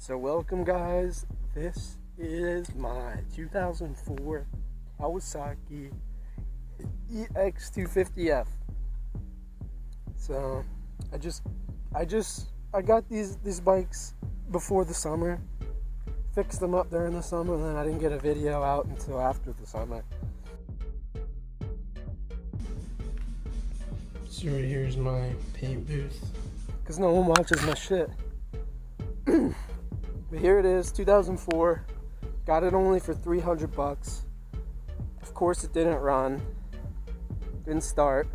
So welcome guys, this is my 2004 Kawasaki EX250F. So I got these bikes before the summer, fixed them up during the summer, and then I didn't get a video out until after the summer. So right here's my paint booth, because no one watches my shit. But here it is, 2004. Got it only for $300. Of course it didn't run, didn't start.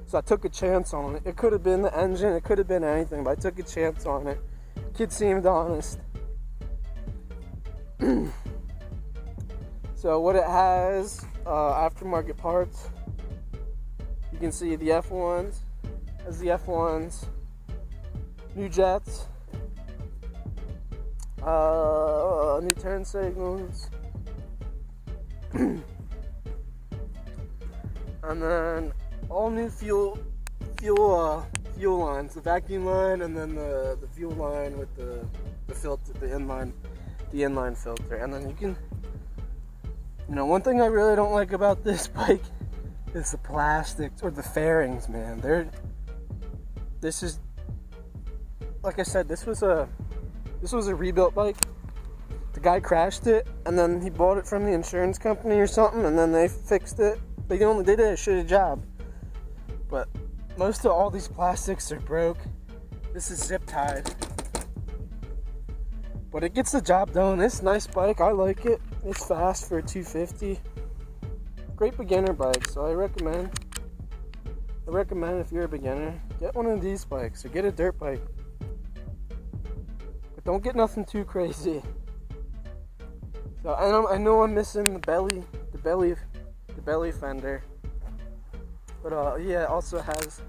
So I took a chance on it. It could have been the engine, it could have been anything, but I took a chance on it. Kid seemed honest. So what it has, aftermarket parts. You can see the F1s, has the F1s, new jets, new turn signals, and then all new fuel lines, the vacuum line, and then the fuel line with the filter, the inline filter. And then you can, one thing I really don't like about this bike is the plastics or the fairings, man. This is, like I said, this was a rebuilt bike. The guy crashed it, and then he bought it from the insurance company or something, and then they fixed it. They did a shitty job. But most of all these plastics are broke. This is zip tied, but it gets the job done. It's a nice bike. I like it. It's fast for a 250. Great beginner bike, so I recommend if you're a beginner, get one of these bikes or get a dirt bike. But don't get nothing too crazy. So I know I'm missing the belly fender. But yeah, it also has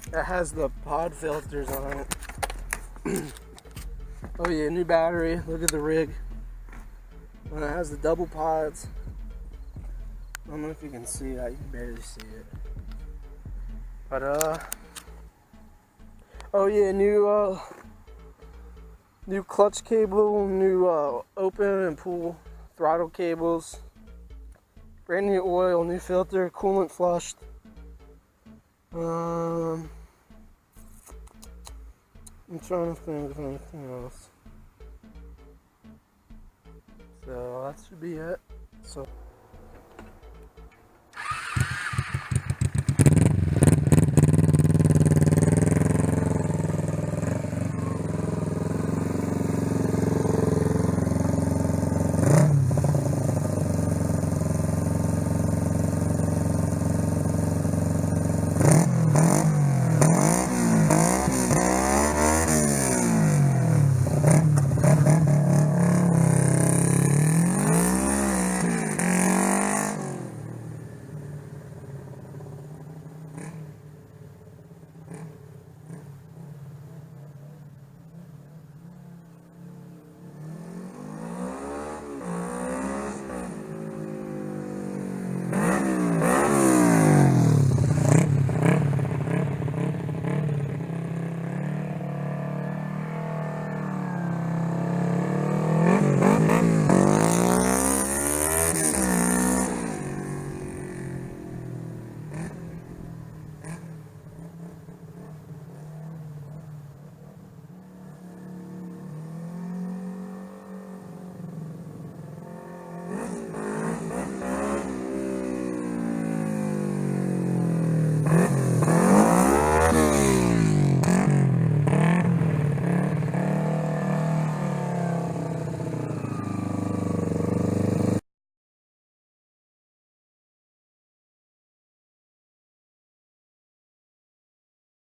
it has the pod filters on it. Oh yeah, new battery. Look at the rig. And it has the double pods. I don't know if you can see that. You can barely see it. But oh yeah, new clutch cable, new open and pull throttle cables, brand new oil, new filter, coolant flushed. I'm trying to think of anything else. So that should be it. So